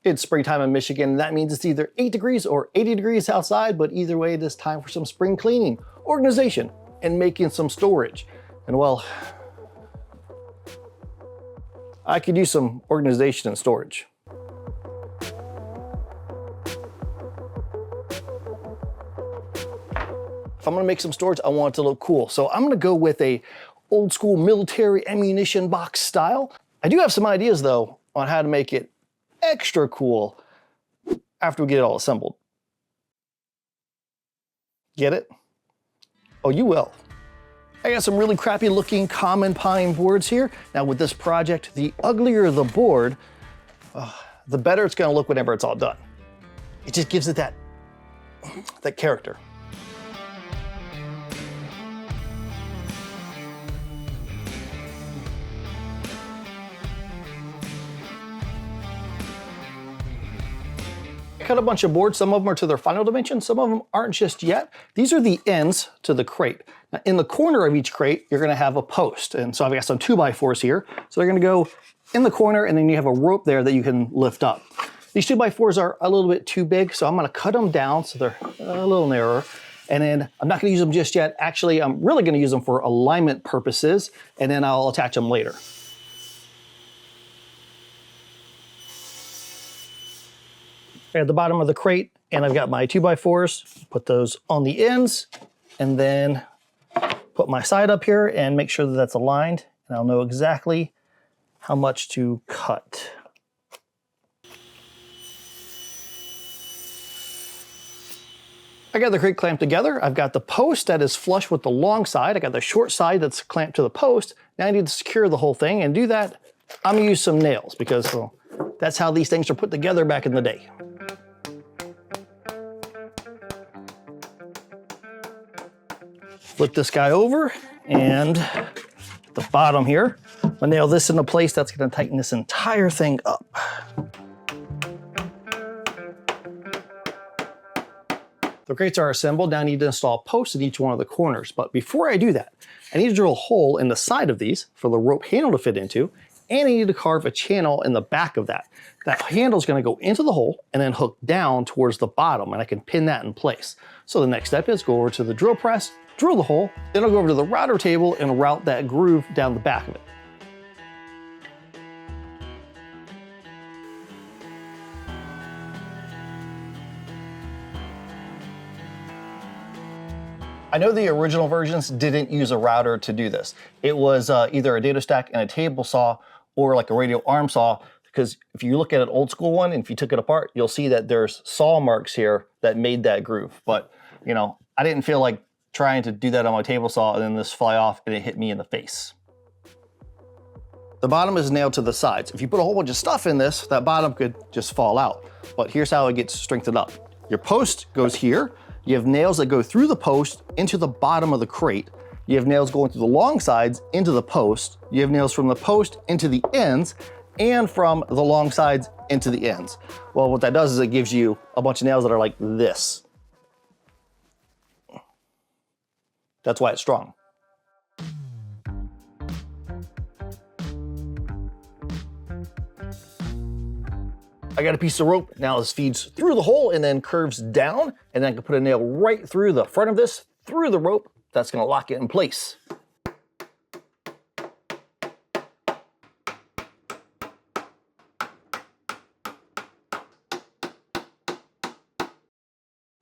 It's springtime in Michigan, and that means it's either 8 degrees or 80 degrees outside, but either way, it is time for some spring cleaning, organization, and making some storage. And well, I could use some organization and storage. If I'm gonna make some storage, I want it to look cool. So I'm gonna go with a old school military ammunition box style. I do have some ideas though on how to make it extra cool after we get it all assembled. Get it? Oh, you will. I got some really crappy looking common pine boards here. Now with this project, the uglier the board, the better it's gonna look whenever it's all done. It just gives it that character. I cut a bunch of boards. Some of them are to their final dimensions. Some of them aren't just yet. These are the ends to the crate. Now, in the corner of each crate, you're gonna have a post. And so I've got some 2x4s here. So they're gonna go in the corner, and then you have a rope there that you can lift up. These 2x4s are a little bit too big, so I'm gonna cut them down so they're a little narrower. And then I'm not gonna use them just yet. Actually, I'm really gonna use them for alignment purposes, and then I'll attach them later. At the bottom of the crate, and I've got my 2x4s, put those on the ends, and then put my side up here and make sure that that's aligned, and I'll know exactly how much to cut. I got the crate clamped together. I've got the post that is flush with the long side. I got the short side that's clamped to the post. Now I need to secure the whole thing, and do that, I'm gonna use some nails because, well, that's how these things are put together back in the day. Flip this guy over, and the bottom here, I'll nail this into place. That's gonna tighten this entire thing up. The crates are assembled. Now I need to install posts in each one of the corners. But before I do that, I need to drill a hole in the side of these for the rope handle to fit into, and I need to carve a channel in the back of that. That handle is gonna go into the hole and then hook down towards the bottom, and I can pin that in place. So the next step is go over to the drill press, drill the hole, then I'll go over to the router table and route that groove down the back of it. I know the original versions didn't use a router to do this. It was either a dado stack and a table saw or like a radial arm saw, because if you look at an old school one and if you took it apart, you'll see that there's saw marks here that made that groove. But you know, I didn't feel like trying to do that on my table saw and then this fly off and it hit me in the face. The bottom is nailed to the sides. If you put a whole bunch of stuff in this, that bottom could just fall out. But here's how it gets strengthened up. Your post goes here. You have nails that go through the post into the bottom of the crate. You have nails going through the long sides into the post. You have nails from the post into the ends and from the long sides into the ends. Well, what that does is it gives you a bunch of nails that are like this. That's why it's strong. I got a piece of rope. Now this feeds through the hole and then curves down, and then I can put a nail right through the front of this, through the rope. That's gonna lock it in place.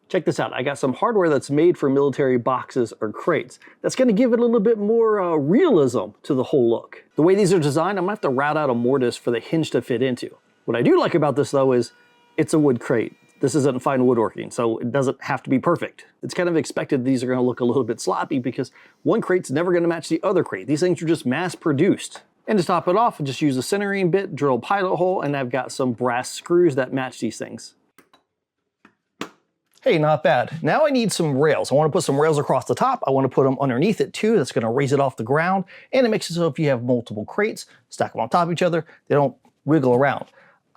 Check this out, I got some hardware that's made for military boxes or crates. That's gonna give it a little bit more realism to the whole look. The way these are designed, I'm gonna have to route out a mortise for the hinge to fit into. What I do like about this though is it's a wood crate. This isn't fine woodworking, so it doesn't have to be perfect. It's kind of expected these are gonna look a little bit sloppy because one crate's never gonna match the other crate. These things are just mass produced. And to top it off, I just use a centering bit, drill a pilot hole, and I've got some brass screws that match these things. Hey, not bad. Now I need some rails. I want to put some rails across the top. I want to put them underneath it too. That's going to raise it off the ground. And it makes it so if you have multiple crates, stack them on top of each other, they don't wiggle around.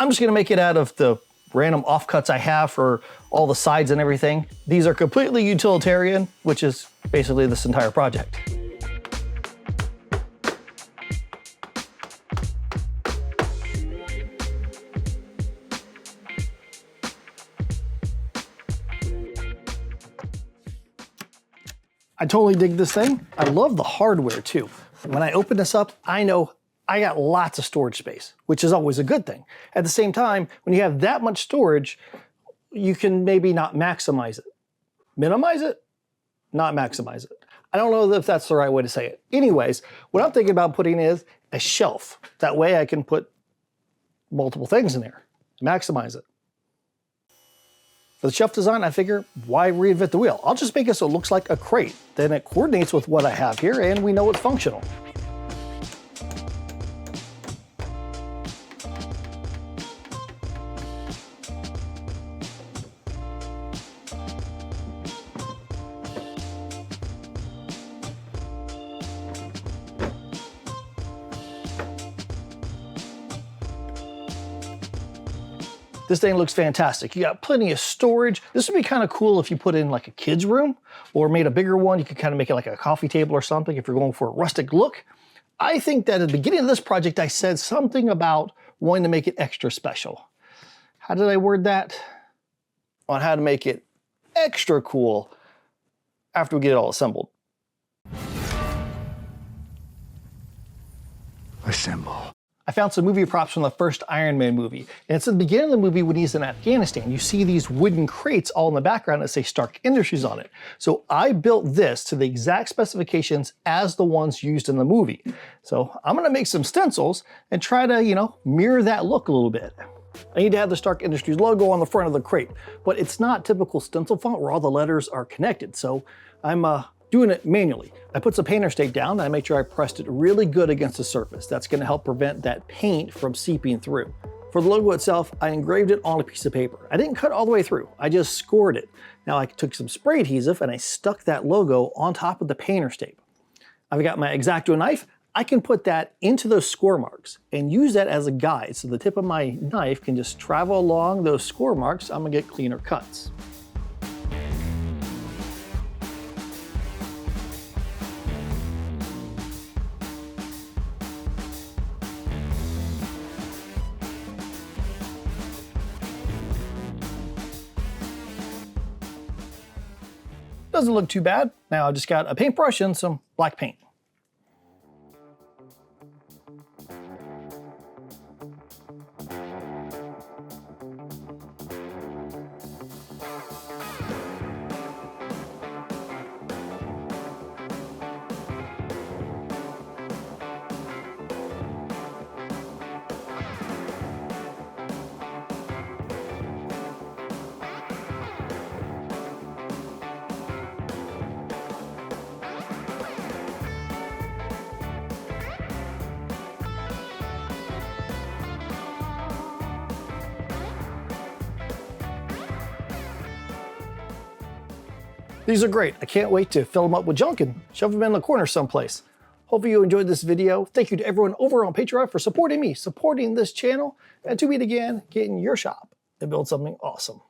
I'm just going to make it out of the random offcuts I have for all the sides and everything. These are completely utilitarian, which is basically this entire project. I totally dig this thing. I love the hardware too. When I open this up, I know I got lots of storage space, which is always a good thing. At the same time, when you have that much storage, you can maybe not maximize it. Minimize it, not maximize it. I don't know if that's the right way to say it. Anyways, what I'm thinking about putting is a shelf. That way I can put multiple things in there, maximize it. For the shelf design, I figure, why reinvent the wheel? I'll just make it so it looks like a crate. Then it coordinates with what I have here and we know it's functional. This thing looks fantastic. You got plenty of storage. This would be kind of cool if you put in like a kid's room or made a bigger one. You could kind of make it like a coffee table or something if you're going for a rustic look. I think that at the beginning of this project, I said something about wanting to make it extra special. How did I word that? On how to make it extra cool after we get it all assembled. Assemble. I found some movie props from the first Iron Man movie. And it's at the beginning of the movie when he's in Afghanistan. You see these wooden crates all in the background that say Stark Industries on it. So I built this to the exact specifications as the ones used in the movie. So I'm gonna make some stencils and try to, mirror that look a little bit. I need to have the Stark Industries logo on the front of the crate, but it's not typical stencil font where all the letters are connected. So I'm doing it manually. I put some painter's tape down and I made sure I pressed it really good against the surface. That's gonna help prevent that paint from seeping through. For the logo itself, I engraved it on a piece of paper. I didn't cut all the way through, I just scored it. Now I took some spray adhesive and I stuck that logo on top of the painter's tape. I've got my X-Acto knife. I can put that into those score marks and use that as a guide so the tip of my knife can just travel along those score marks. I'm gonna get cleaner cuts. Doesn't look too bad. Now I just got a paintbrush and some black paint. These are great. I can't wait to fill them up with junk and shove them in the corner someplace. Hopefully you enjoyed this video. Thank you to everyone over on Patreon for supporting me, supporting this channel, and to meet again, get in your shop and build something awesome.